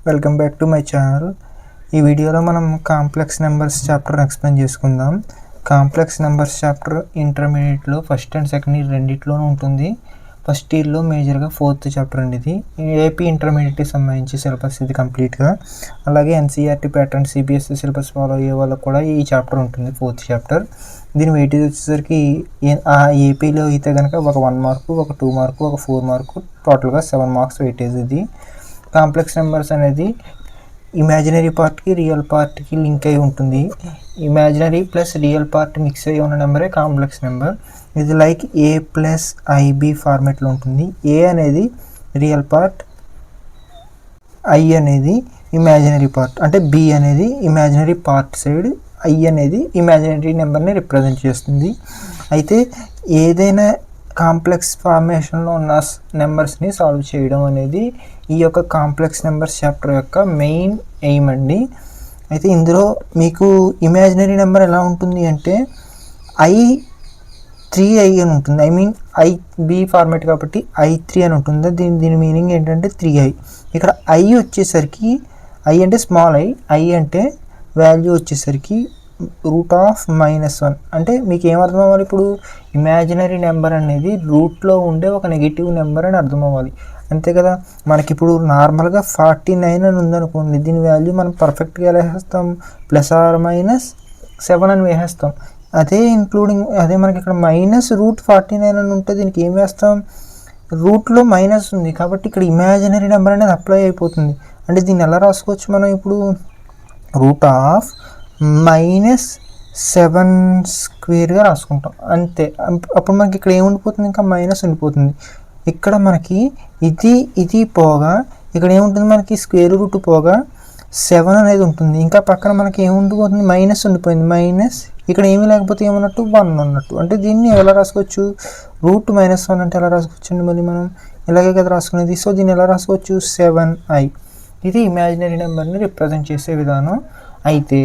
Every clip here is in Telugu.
Welcome back to my channel. ఈ వీడియోలో మనం కాంప్లెక్స్ నెంబర్స్ చాప్టర్ని ఎక్స్ప్లెయిన్ చేసుకుందాం. కాంప్లెక్స్ నెంబర్స్ చాప్టర్ ఇంటర్మీడియట్లో ఫస్ట్ అండ్ సెకండ్ ఇయర్ రెండిట్లోనూ ఉంటుంది. ఫస్ట్ ఇయర్లో మేజర్గా ఫోర్త్ చాప్టర్ అండి. ఇది ఏపీ ఇంటర్మీడియట్కి సంబంధించి సిలబస్ ఇది కంప్లీట్గా. అలాగే NCERT pattern CBSE syllabus follow అయ్యే వాళ్ళకి కూడా ఈ చాప్టర్ ఉంటుంది, ఫోర్త్ చాప్టర్. దీని వెయిటేజ్ వచ్చేసరికి ఏపీలో అయితే కనుక ఒక 1 మార్కు, ఒక 2 మార్కు, ఒక 4 మార్కు, టోటల్గా 7 మార్క్స్ వెయిటేజ్. ఇది కాంప్లెక్స్ నెంబర్స్ అనేది ఇమాజినరీ పార్ట్కి రియల్ పార్ట్కి లింక్ అయి ఉంటుంది. Imaginary plus real part mix అయ్యి ఉన్న నెంబరే కాంప్లెక్స్ నెంబర్. ఇది లైక్ ఏ ప్లస్ ఐబి ఫార్మేట్లో ఉంటుంది. ఏ అనేది రియల్ పార్ట్, ఐ అనేది ఇమాజినరీ పార్ట్, అంటే బి అనేది ఇమాజినరీ పార్ట్ సైడ్, ఐ అనేది ఇమాజినరీ నెంబర్ని రిప్రజెంట్ చేస్తుంది. అయితే ఏదైనా కాంప్లెక్స్ ఫార్మేషన్లో ఉన్న నెంబర్స్ని సాల్వ్ చేయడం అనేది ఈ యొక్క కాంప్లెక్స్ నెంబర్స్ చాప్టర్ యొక్క మెయిన్ ఎయిమ్ అండి. అయితే ఇందులో మీకు ఇమాజినరీ నెంబర్ ఎలా ఉంటుంది అంటే I3i అని ఉంటుంది. IB ఫార్మేట్ కాబట్టి I3 అని ఉంటుంది. దీని మీనింగ్ ఏంటంటే 3i. ఇక్కడ I వచ్చేసరికి I అంటే స్మాల్ I అంటే వాల్యూ వచ్చేసరికి √-1. అంటే మీకు ఏమర్థం అవ్వాలి, ఇప్పుడు ఇమాజినరీ నెంబర్ అనేది రూట్లో ఉండే ఒక నెగిటివ్ నెంబర్ అని అర్థం అవ్వాలి, అంతే కదా. మనకి ఇప్పుడు నార్మల్గా 49 అని ఉందనుకోండి, దీని వాల్యూ మనం పర్ఫెక్ట్గా ఎలా వేస్తాం, +7 అని వేసేస్తాం. అదే అదే మనకి ఇక్కడ -√49 అని ఉంటే దీనికి ఏం వేస్తాం, రూట్లో మైనస్ ఉంది కాబట్టి ఇక్కడ ఇమాజినరీ నెంబర్ అనేది అప్లై అయిపోతుంది. అంటే దీన్ని ఎలా రాసుకోవచ్చు మనం, ఇప్పుడు √-7² రాసుకుంటాం అంతే. అప్పుడు మనకి ఇక్కడ ఏముండిపోతుంది, ఇంకా మైనస్ ఉండిపోతుంది. ఇక్కడ మనకి ఇది పోగా ఇక్కడ ఏముంటుంది, మనకి స్క్వేర్ రూట్ పోగా 7 అనేది ఉంటుంది. ఇంకా పక్కన మనకి ఏముండిపోతుంది, మైనస్ ఉండిపోయింది. మైనస్ ఇక్కడ ఏమీ లేకపోతే ఏమన్నట్టు 1 అన్నట్టు. అంటే దీన్ని ఎలా రాసుకోవచ్చు, √-1 అంటే ఎలా రాసుకోవచ్చు అండి, మళ్ళీ మనం ఇలాగే కదా రాసుకునేది. సో దీన్ని ఎలా రాసుకోవచ్చు, 7i. ఇది ఇమాజినరీ నెంబర్ని రిప్రజెంట్ చేసే విధానం. అయితే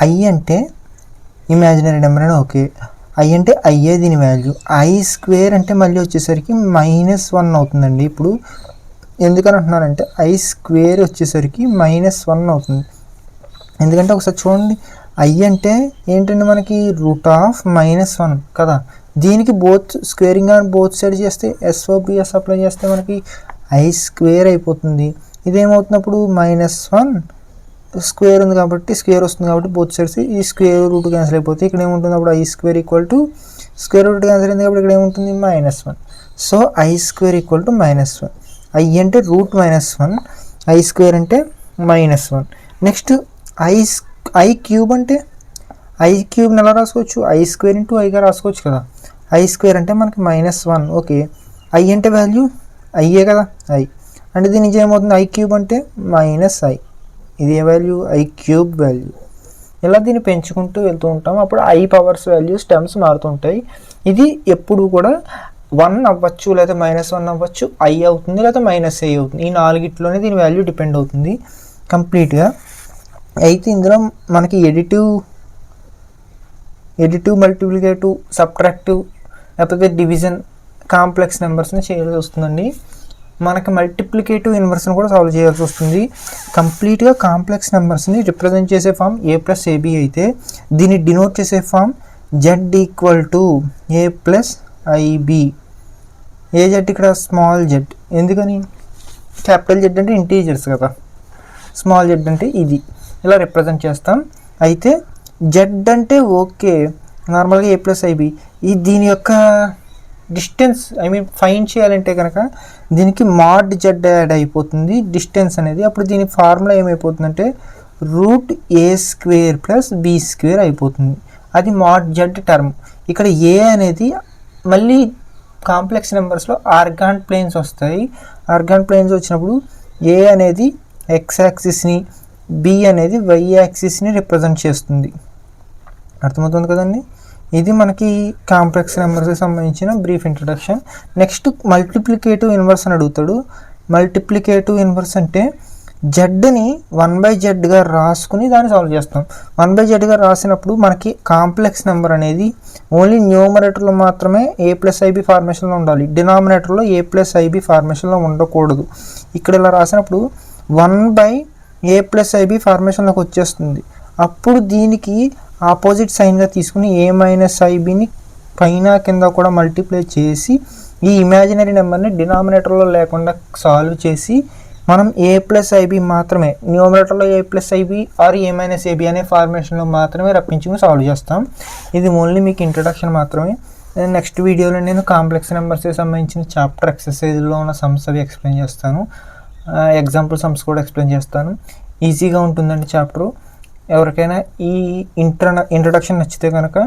I అంటే ఇమాజినరీ నెంబర్ అని ఓకే. I అంటే అయ్యే దీని వాల్యూ. I² అంటే మళ్ళీ వచ్చేసరికి -1 అవుతుందండి. ఇప్పుడు ఎందుకని అంటున్నానంటే I² వచ్చేసరికి -1 అవుతుంది. ఎందుకంటే ఒకసారి చూడండి, I అంటే ఏంటంటే మనకి √-1 కదా. దీనికి స్క్వేరింగ్ ఆన్ బోత్ సైడ్ చేస్తే SOBS అప్లై చేస్తే మనకి I² అయిపోతుంది. ఇదేమవుతున్నప్పుడు -1 స్క్వేర్ ఉంది కాబట్టి స్క్వేర్ వస్తుంది కాబట్టి బోత్ సైడ్స్ ఈ స్క్వేర్ రూట్ క్యాన్సిల్ అయిపోతే ఇక్కడ ఏముంటుంది, అప్పుడు I² స్క్వేర్ రూట్ క్యాన్సిల్ అయింది కాబట్టి ఇక్కడ ఏముంటుంది, -1. So I² -1. I అంటే √-1, I² అంటే -1. నెక్స్ట్ I³ అంటే I³ ఎలా రాసుకోవచ్చు, I² × Iగా రాసుకోవచ్చు కదా. I² అంటే మనకి -1 ఓకే. I అంటే వాల్యూ అయ్యే కదా, I అంటే దీని నుంచి ఏమవుతుంది, I³ అంటే -i. ఇది ఏ వాల్యూ, I³ వాల్యూ. ఇలా దీన్ని పెంచుకుంటూ వెళ్తూ ఉంటాం. అప్పుడు I పవర్స్ వాల్యూస్ టర్మ్స్ మారుతుంటాయి. ఇది ఎప్పుడు కూడా 1 అవ్వచ్చు, లేదా -1 అవ్వచ్చు, I అవుతుంది, లేదా -i అవుతుంది. ఈ 4 దీని వాల్యూ డిపెండ్ అవుతుంది కంప్లీట్గా. అయితే ఇందులో మనకి ఎడిటివ్, మల్టిప్లికేటివ్, సబ్ట్రాక్టివ్ లేకపోతే డివిజన్ కాంప్లెక్స్ నెంబర్స్ని చేయాల్సి వస్తుందండి. మనకి మల్టిప్లికేటివ్ ఇన్వర్స్ని కూడా సాల్వ్ చేయాల్సి వస్తుంది. కంప్లీట్గా కాంప్లెక్స్ నెంబర్స్ని రిప్రజెంట్ చేసే ఫామ్ A+AB అయితే దీన్ని డినోట్ చేసే ఫామ్ Z = A+IB. AZ ఇక్కడ స్మాల్ z, ఎందుకని, క్యాపిటల్ Z అంటే ఇంటీజర్స్ కదా, స్మాల్ z అంటే ఇది, ఇలా రిప్రజెంట్ చేస్తాం. అయితే Z అంటే ఓకే, నార్మల్గా A+IB. దీని యొక్క డిస్టెన్స్ ఫైండ్ చేయాలంటే కనుక దీనికి mod z యాడ్ అయిపోతుంది డిస్టెన్స్ అనేది. అప్పుడు దీని ఫార్ములా ఏమైపోతుందంటే √A² + B² అయిపోతుంది. అది mod z టర్మ్. ఇక్కడ A అనేది మళ్ళీ కాంప్లెక్స్ నెంబర్స్లో ఆర్గాన్ ప్లేన్స్ వస్తాయి. ఆర్గాన్ ప్లేన్స్ వచ్చినప్పుడు A అనేది x యాక్సిస్ని, B అనేది y యాక్సిస్ని రిప్రజెంట్ చేస్తుంది. అర్థమవుతుంది కదండి. ఇది మనకి కాంప్లెక్స్ నెంబర్స్కి సంబంధించిన brief introduction. Next multiplicative inverse అని అడుగుతాడు. మల్టిప్లికేటివ్ ఇన్వర్స్ అంటే జెడ్ని 1/zగా రాసుకుని దాన్ని సాల్వ్ చేస్తాం. 1/zగా రాసినప్పుడు మనకి కాంప్లెక్స్ నెంబర్ అనేది ఓన్లీ న్యూమరేటర్లో మాత్రమే a+ib ఫార్మేషన్లో ఉండాలి, డినామినేటర్లో a+ib ఫార్మేషన్లో ఉండకూడదు. ఇక్కడ ఇలా రాసినప్పుడు 1/a+ib ఫార్మేషన్లోకి వచ్చేస్తుంది. అప్పుడు దీనికి ఆపోజిట్ సైన్గా తీసుకుని a-ibని పైన కింద కూడా మల్టిప్లై చేసి ఈ ఇమాజినరీ నెంబర్ని డినామినేటర్లో లేకుండా సాల్వ్ చేసి మనం a+ib మాత్రమే న్యూమరేటర్లో a+ib ఆర్ a-ab అనే ఫార్మేషన్లో మాత్రమే రప్పించుకుని సాల్వ్ చేస్తాం. ఇది ఓన్లీ మీకు ఇంట్రడక్షన్ మాత్రమే. నెక్స్ట్ వీడియోలో నేను కాంప్లెక్స్ నెంబర్స్కి సంబంధించిన చాప్టర్ ఎక్సర్సైజ్లో ఉన్న సమ్స్ అవి ఎక్స్ప్లెయిన్ చేస్తాను, ఎగ్జాంపుల్ సమ్స్ కూడా ఎక్స్ప్లెయిన్ చేస్తాను. ఈజీగా ఉంటుందండి చాప్టరు. ఎవరికైనా ఈ ఇంట్రడక్షన్ నచ్చితే కనుక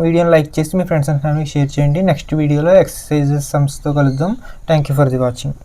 వీడియోని లైక్ చేసి మీ ఫ్రెండ్స్ అండ్ ఫ్యామిలీకి షేర్ చేయండి. నెక్స్ట్ వీడియోలో ఎక్సర్సైజెస్ సమ్స్తో కలుద్దాం. Thank you for the watching.